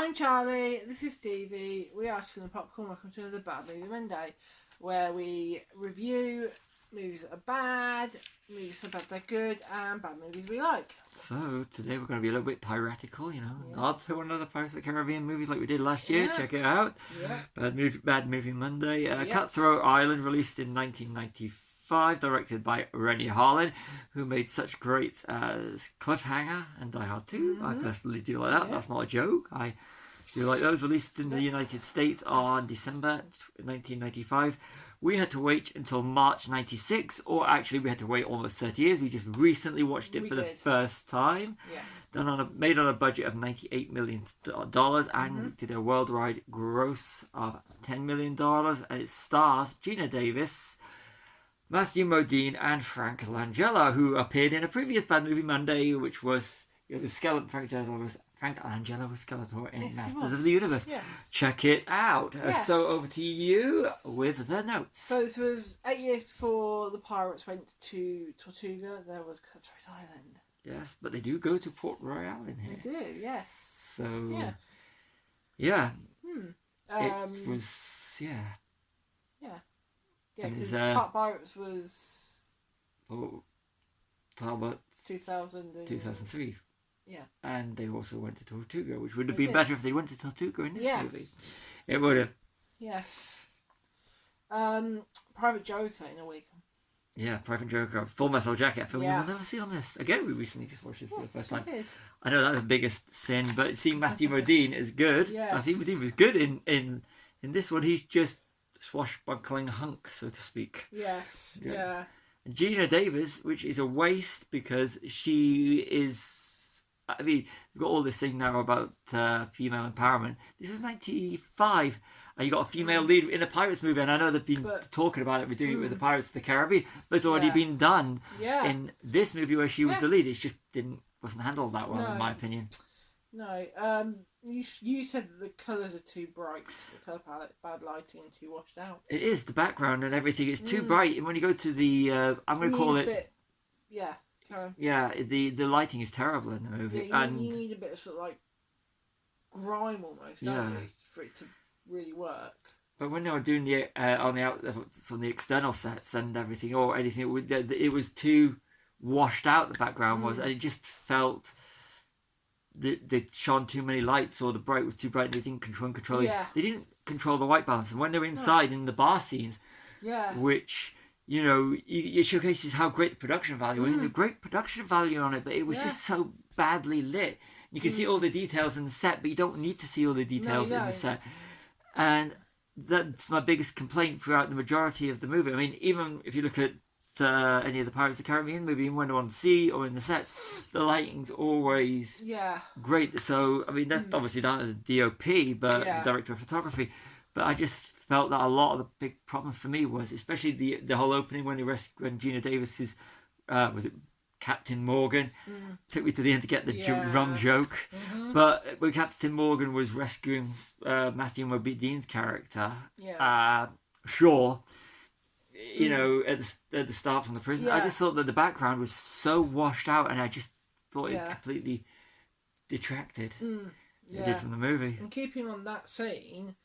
I'm Charlie, this is Stevie, we are Chill and Popcorn, welcome to another Bad Movie Monday, where we review movies that are bad, movies that are bad they're good, and bad movies we like. So, today we're going to be a little bit piratical, not throw another Pirates of the Caribbean movies like we did last year, check it out. Bad Movie Monday. Cutthroat Island, released in 1995, directed by Rennie Harlin, who made such greats as Cliffhanger and Die Hard 2. I personally do like that, that's not a joke. I do like those. Released in the United States on December 1995. We had to wait until March 96, or actually we had to wait almost 30 years. We just recently watched it the first time. Made on a budget of $98 million and did a worldwide gross of $10 million. And it stars Gina Davis, Matthew Modine, and Frank Langella, who appeared in a previous Bad Movie Monday, which was the Skeleton. Frank Langella was Skeletor in Masters of the Universe. Check it out. So over to you with the notes. So this was 8 years before the pirates went to Tortuga. There was Cutthroat Island. Yes, but they do go to Port Royal in here. They do, yes. So yeah. It was Yeah, because Pirates was Talbot 2003. Yeah. And they also went to Tortuga, which would have been better if they went to Tortuga in this movie. It would have. Yes. Private Joker in a week. Yeah, Private Joker, Full Metal Jacket, a film you will never see on this. Again, we recently just watched this for the first time. I know that's the biggest sin, but seeing Matthew Modine is good. Matthew Modine was good in this one. He's just swashbuckling hunk, so to speak. Yes, And Gina Davis, which is a waste because she is... I mean, we've got all this thing now about female empowerment. This was 95, and you got a female lead in a Pirates movie, and I know they've been talking about it, we're doing it with the Pirates of the Caribbean, but it's already been done in this movie where she was the lead. It just wasn't handled that well, in my opinion. No, you said that the colours are too bright, the colour palette, bad lighting, and too washed out. It is, the background and everything is too bright, and when you go to the, I'm going to call it... the lighting is terrible in the movie. And you need a bit of sort of like grime almost, don't you, for it to really work. But when they were doing the on the external sets and everything or anything, it was too washed out. The background was, and it just felt they shone too many lights, or the bright was too bright. And they didn't control it. They didn't control the white balance. And when they were inside in the bar scenes, which. It showcases how great the production value was. And the great production value on it, but it was just so badly lit. You can see all the details in the set, but you don't need to see all the details in the set. And that's my biggest complaint throughout the majority of the movie. I mean, even if you look at any of the Pirates of the Caribbean movie, when they're on sea or in the sets, the lighting's always great. So, I mean, that's obviously down to the DOP, but the director of photography. But I just felt that a lot of the big problems for me was, especially the whole opening when Gina Davis is, was it Captain Morgan? Took me to the end to get the rum joke. But when Captain Morgan was rescuing Matthew Modine's character, Shaw, at the start from the prison, I just thought that the background was so washed out, and I just thought it completely detracted. It did from the movie. And keeping on that scene,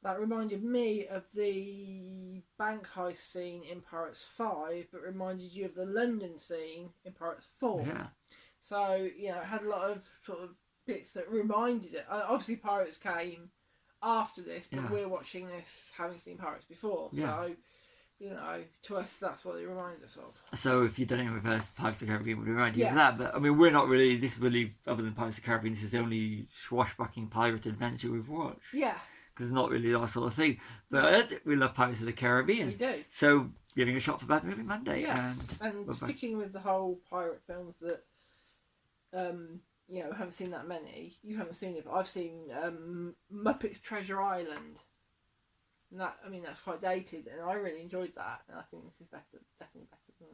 that reminded me of the bank heist scene in Pirates 5, but reminded you of the London scene in Pirates 4. So, it had a lot of sort of bits that reminded it. Obviously, Pirates came after this, but we're watching this having seen Pirates before. So, to us, that's what it reminds us of. So, if you've done it in reverse, Pirates of the Caribbean would remind you of that. But, I mean, we're not really, this is really, other than Pirates of the Caribbean, this is the only swashbuckling pirate adventure we've watched. Because it's not really our sort of thing. But we love Pirates of the Caribbean. We do. So, giving a shot for Bad Movie Monday. Yes. And sticking with the whole pirate films that, haven't seen that many. You haven't seen it, but I've seen Muppets Treasure Island. And that's quite dated, and I really enjoyed that. And I think this is definitely better than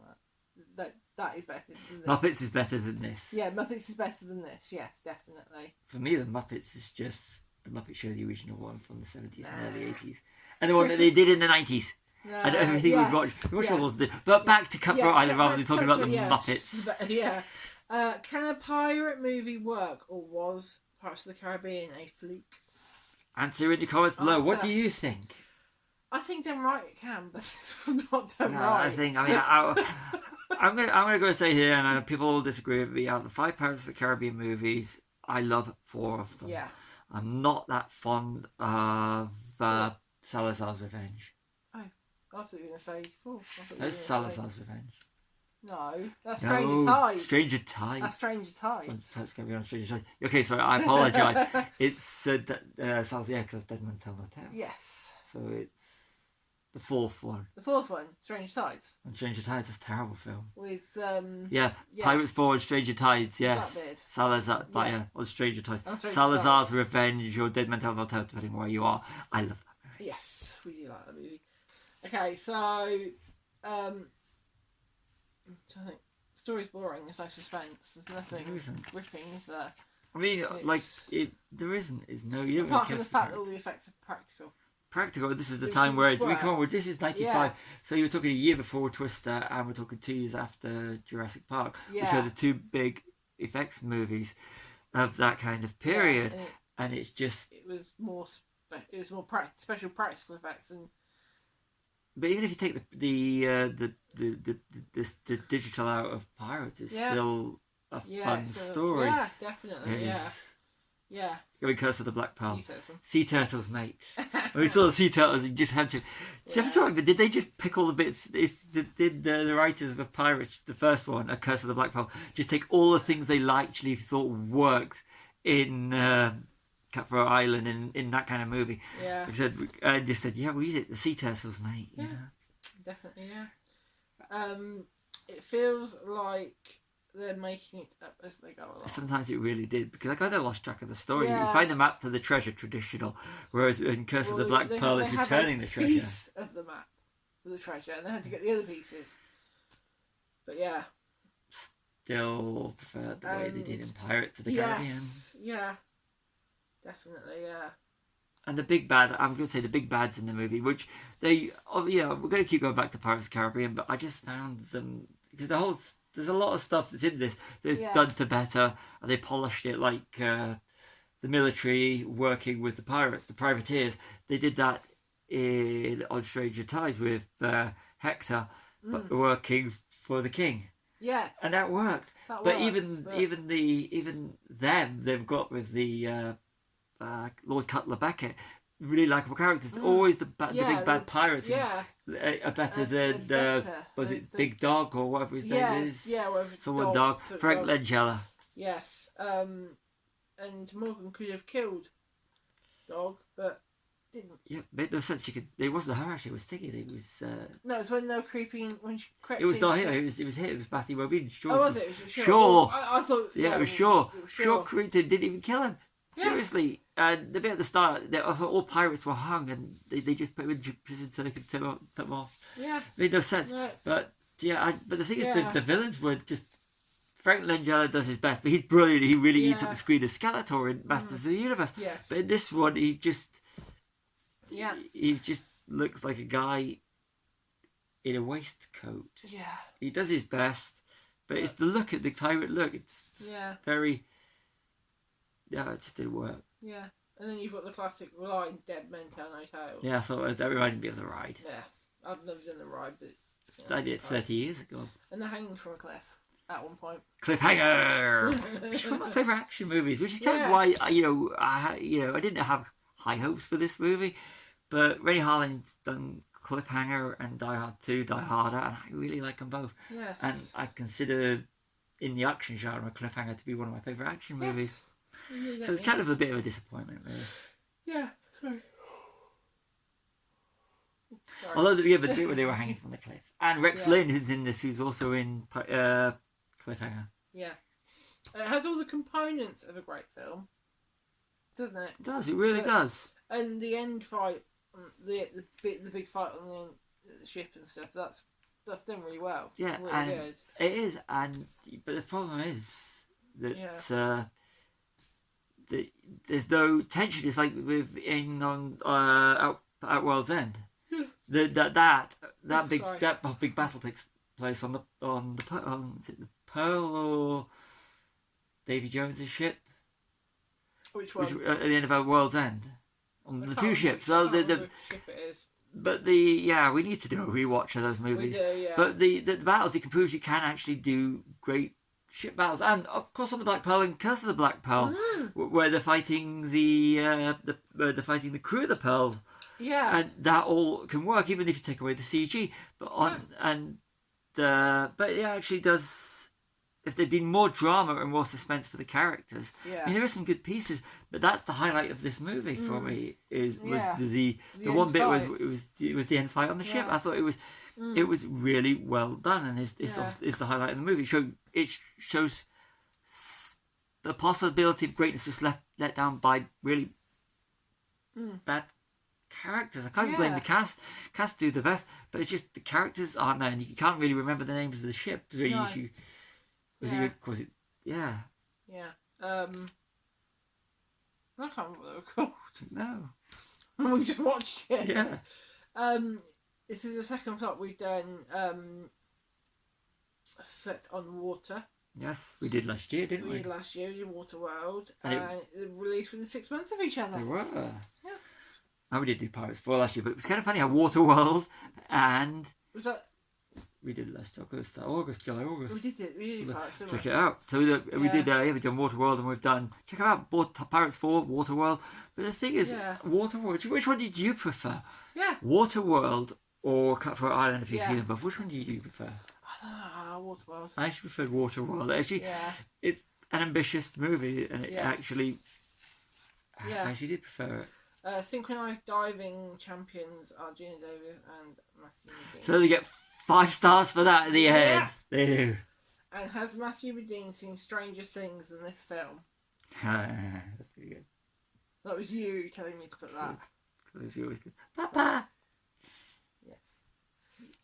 that. That is better than this. Muppets is better than this. Yeah, Muppets is better than this. Yes, definitely. For me, the Muppets is just the Muppet Show, the original one from the 70s and early 80s. And the one that they did in the 90s. And everything we've watched. We watched all those. But back to Cutthroat Island rather than talking about the Muppets. Can a pirate movie work, or was Pirates of the Caribbean a fluke. Answer in the comments below. Answer. What do you think? I think done right it can, but this was not done No, right. I'm gonna go say here, and people will disagree with me. Out of the 5 Pirates of the Caribbean movies, I love 4 of them. Yeah. I'm not that fond of Salazar's Revenge. Oh, I thought you were going to say 4. That's Salazar's Revenge. No, that's Stranger Tides. Stranger Tides. That's Stranger Tides. That's going to be on Stranger Tides. Okay, sorry, I apologise. It's Salazar, yeah, because Dead Men Tell No Tales. Yes. So it's the 4th one. The 4th one, Stranger Tides. And Stranger Tides is a terrible film. With Pirates 4 and Stranger Tides, yes. Blackbeard. Salazar, or Stranger Tides. Stranger Salazar's Tides. Revenge or Dead Men Tell No Tales, depending on where you are. I love that movie. Yes, we do like that movie. Okay, so I think story's boring. There's no suspense. There's nothing gripping, is there? I mean, there isn't. Is no. You apart from the fact that all the effects are practical. Practical. This is the time where this is 95. Yeah. So you were talking a year before Twister, and we're talking 2 years after Jurassic Park. Yeah. Which are the 2 big effects movies of that kind of period, and it's just. It was more special practical effects and. But even if you take the digital out of Pirates, it's still a fun story. Yeah, definitely. Yeah. I mean, Curse of the Black Pearl. Sea turtles, mate. When we saw the sea turtles, you just had to. Sorry, but did they just pick all the bits? Did the writers of Pirates, the first one, A Curse of the Black Pearl, just take all the things they actually thought worked in Cutthroat Island in that kind of movie? Yeah. Just said, yeah, we use it. The sea turtles, mate. Yeah, definitely. Yeah. It feels like they're making it up as they go along. Sometimes it really did, because I kind of lost track of the story. Yeah. You find the map to the treasure traditional, whereas in Curse of the Black Pearl, it's returning the treasure. Piece of the map for the treasure, and they had to get the other pieces. But yeah. Still prefer the way they did in Pirates of the Caribbean. Yeah. Definitely, yeah. And the big bad, I'm going to say the big bads in the movie, which we're going to keep going back to Pirates of the Caribbean, but I just found them, because there's a lot of stuff that's in this that's done to better, and they polished it, like the military working with the pirates, the privateers. They did that on Stranger Tides with Hector, but working for the king. Yeah. And that worked. Even them, they've got with the Lord Cutler Beckett, really likeable characters. Always the big bad pirates are better than was it Big Dog or whatever his name is? Yeah, whatever. Someone dog. Frank Langella. Yes. And Morgan could have killed Dog, but didn't. Yeah, made no sense. It wasn't her actually. It was Tiggy. It was. No, it's when they were creeping. When she crept. It was not him. It was him. It was Matthew Modine. Sure. Oh, was it? Sure. I thought. Yeah, it was Sure. Sure creeped him. Didn't even kill him. Seriously. And the bit at the start, I thought all pirates were hung, and they just put him in prison so they could put them off. Yeah. Made no sense. No. But but the thing is, the villains were just. Frank Langella does his best, but he's brilliant. He really eats up the screen as Skeletor in Masters of the Universe. Yes. But in this one, he just. Yeah. He just looks like a guy in a waistcoat. Yeah. He does his best, but it's the look at the pirate look. It's very. Yeah, it just didn't work. Yeah. And then you've got the classic line, Dead Men Tell No Tales. Yeah, I thought that reminded me of The Ride. Yeah. I've never done The Ride, but... I did it 30 years ago. And they're hanging from a cliff at one point. Cliffhanger! It's one of my favourite action movies, which is kind of why, I didn't have high hopes for this movie, but Rennie Harlin's done Cliffhanger and Die Hard 2, Die Harder, and I really like them both. Yes. And I consider, in the action genre, Cliffhanger to be one of my favourite action movies. So it's kind of a bit of a disappointment, really. Yeah. Although the bit where they were hanging from the cliff, and Rex Lynn is in this, who's also in Cliffhanger. Yeah, it has all the components of a great film, doesn't it? It does. It really does. And the end fight, the big fight on the ship and stuff. That's done really well. Yeah, really and good. It is, but the problem is that. There's no tension. It's like at World's End. That big battle takes place on the is it the Pearl or Davy Jones's ship? Which one? At the end of World's End. On the two ships. Well, the ship it is. But we need to do a rewatch of those movies. We do, yeah. But the battles, it proves you can actually do great ship battles, and of course on the Black Pearl and Curse of the Black Pearl, where they're fighting the crew of the Pearl. Yeah. And that all can work even if you take away the CG. But but it actually does. If there'd been more drama and more suspense for the characters, I mean, there are some good pieces, but that's the highlight of this movie for me. Was the one bit was the end fight on the ship. I thought it was really well done, and it's the highlight of the movie. It shows the possibility of greatness just let down by really bad characters. I can't blame the cast. Cast do the best, but it's just the characters aren't there, and you can't really remember the names of the ship. I can't remember what they were called. No. We just watched it. Yeah. This is the second plot we've done set on water. Yes, we did last year, didn't we? We did last year, we did Waterworld, and it released within 6 months of each other. They were. Yes. And we did do Pirates 4 last year, but it was kind of funny how Waterworld and... Was that... We did last August, July, August. We did Pirates, didn't Check it out. So we did we've done Waterworld, and we've done... Check it out, both Pirates 4, Waterworld. But the thing is, Waterworld, which one did you prefer? Yeah. Waterworld or Cutthroat Island, if you've seen them both. Which one do you prefer? I don't know, Waterworld. I actually preferred Waterworld. Actually, it's an ambitious movie, and it actually... I actually did prefer it. Synchronised diving champions are Gina Davis and Matthew Modine. So they get 5 stars for that at the end. Yeah. They do. And has Matthew Modine seen stranger things than this film? That's pretty good. That was you telling me to put that. Because you always good. Papa! Yes.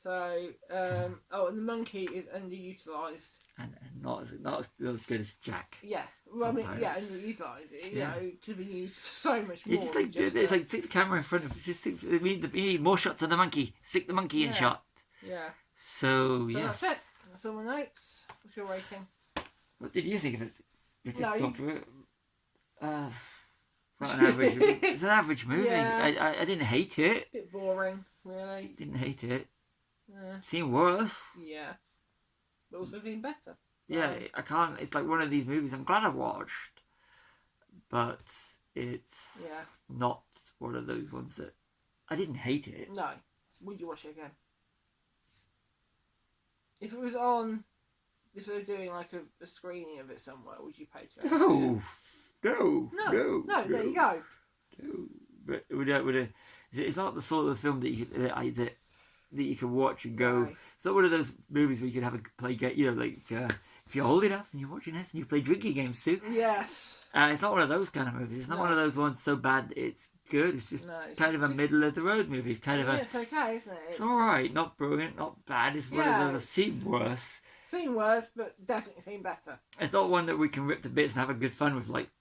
So, and the monkey is underutilised. And not as good as Jack. Yeah. Well, I mean, underutilised. You know, it could have been used for so much more. It's like stick the camera in front of it. We need more shots of the monkey. Stick the monkey in shot. Yeah. So yes. That's it. That's all my notes. What's your rating? What did you think of it? You just gone through it. Well, an average. It's an average movie. Yeah. I didn't hate it. A bit boring, really. Didn't hate it. Yeah. Seen worse. Yes. But also seen better. Yeah, I can't. It's like one of these movies I'm glad I watched, but it's not one of those ones that I didn't hate it. No. Would you watch it again? If it was on, if they were doing like a screening of it somewhere, would you pay to No. There you go. No. But it's not the sort of film that you can watch and go. No. It's not one of those movies where you can have a play game. You know, like if you're old enough and you're watching this and you play drinking games too. Yes. It's not one of those kind of movies. It's not one of those ones so bad that it's good. It's just kind of a middle of the road movie. It's kind of it's okay, isn't it? It's all right, not brilliant, not bad. It's one of those that seem worse. Seen worse, but definitely seen better. It's not one that we can rip to bits and have a good fun with, like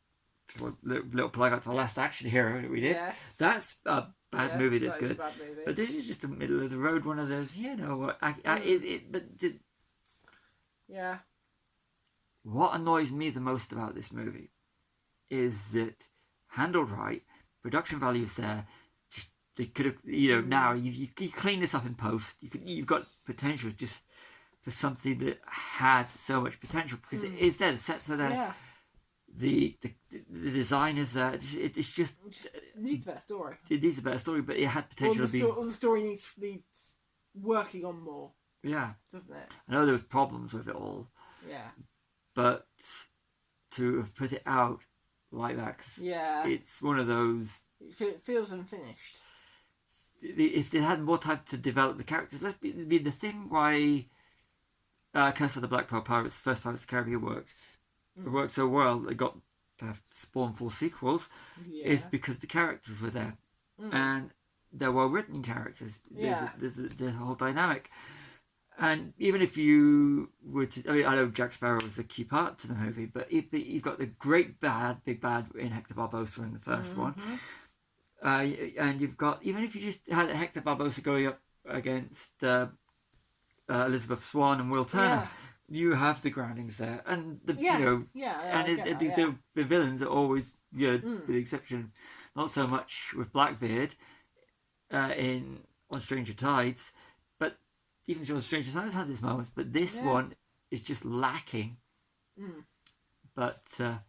little plug out to Last Action Hero that we did. Yes. That's a bad movie. That's good. A bad movie. But this is just a middle of the road one of those. You know what? Yeah. What annoys me the most about this movie is that, handled right, production value's there. Just they could have, now you clean this up in post. You've got potential just for something that had so much potential because it is there. The sets are there. Yeah. The design is there. It's just it needs a better story. It needs a better story, but it had potential to be. Or the story needs working on more. Yeah, doesn't it? I know there was problems with it all. Yeah. But to have put it out like that, it's one of those. It feels unfinished. If they had more time to develop the characters, the thing why Curse of the Black Pearl Pirates, first Pirates of the Caribbean worked so well. They got to have spawn 4 sequels, is because the characters were there, and they're well written characters. There's the whole dynamic. And even if you were to... I know Jack Sparrow was a key part to the movie, but you've got the big bad in Hector Barbosa in the first one. And you've got... Even if you just had Hector Barbosa going up against Elizabeth Swann and Will Turner, you have the groundings there, and the Yeah. you know, Yeah. and the villains are always good, with the exception, not so much with Blackbeard, in On Stranger Tides, but even On Stranger Tides has its moments, but this one is just lacking. But I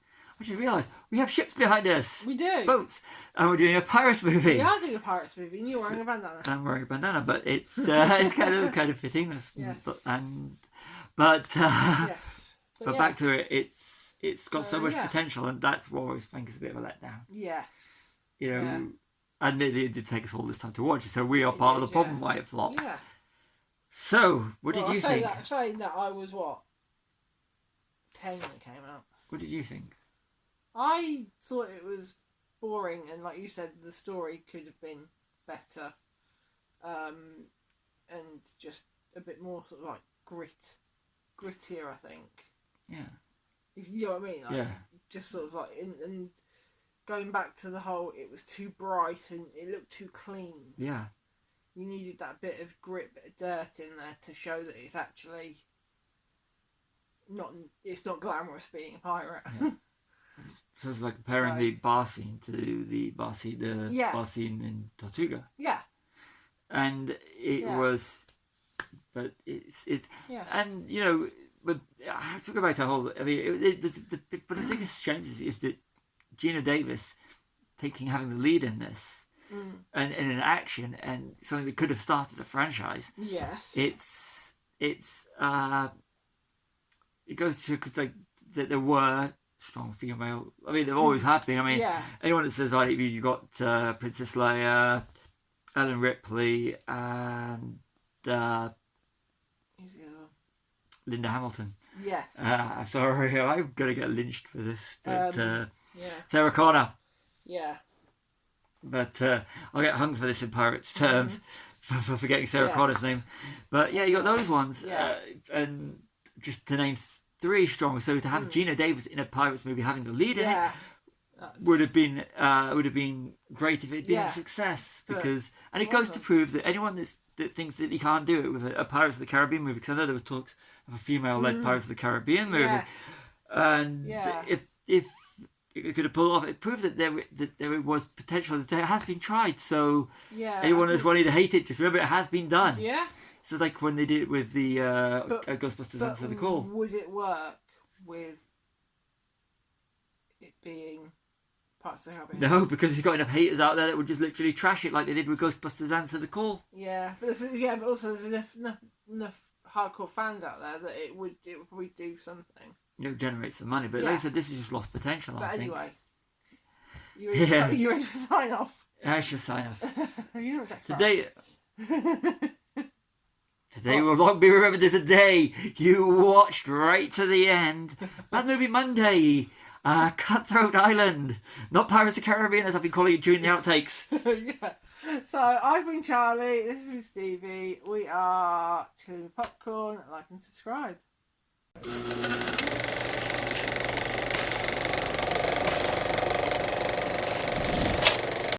just realised we have ships behind us. We do. Boats, and we're doing a pirates movie. We are doing a pirates movie, and you're wearing a bandana. I'm wearing a bandana, but it's kind of fitting. Yes. But Yes. But back to it, it's got so much yeah. potential, and that's what I always think is a bit of a letdown. Yes. You know, Yeah. and it did take us all this time to watch it, so we are part of the problem why it flopped. Yeah. So, what did you think? Saying that I was what? 10 when it came out. What did you think? I thought it was boring, and like you said, the story could have been better, and just a bit more sort of like grittier, I think. Yeah. You know what I mean? Like, Yeah. Just sort of like, and going back to the whole, it was too bright and it looked too clean. Yeah. You needed that bit of grit, bit of dirt in there to show that it's actually it's not glamorous being a pirate. Yeah. So it's like comparing the bar scene to the bar scene in Tortuga. Yeah. And it was, but it's and you know, but I have to go back to the whole. I mean, but the biggest change is that Gina Davis having the lead in this, and in an action and something that could have started a franchise. Yes. It goes to because like that there were strong female. I mean, there always have been. I mean, anyone that says like you got Princess Leia, Ellen Ripley, and Who's the other one? Linda Hamilton. Yes. I'm sorry, I'm gonna get lynched for this, but Sarah Connor. Yeah. But I'll get hung for this in Pirates terms for forgetting Sarah Connor's name. But yeah, you got those ones, and just to name 3 strong. So to have Gina Davis in a Pirates movie having the lead in it would have been great if it had been a success, because and it goes to prove that anyone that thinks that you can't do it with a Pirates of the Caribbean movie, because I know there were talks of a female-led Pirates of the Caribbean movie, and if it could have pulled off, it proved that there was potential. That it has been tried. So anyone that's wanting to hate it, just remember it has been done. Yeah. So it's like when they did it with the Ghostbusters Answer the Call. Would it work with it being Pirates of the Caribbean? No, because you've got enough haters out there that would just literally trash it like they did with Ghostbusters Answer the Call. Yeah, but also there's enough hardcore fans out there that it would probably do something. You know, generate some money, but like I said, this is just lost potential. But I think. Anyway, you ready to sign off? I should sign off. You Today will long be remembered as a day you watched right to the end. Bad Movie Monday, Cutthroat Island, not Pirates of the Caribbean as I've been calling it during the outtakes. So I've been Charlie, this has been Stevie. We are Chilling with Popcorn. Like and subscribe.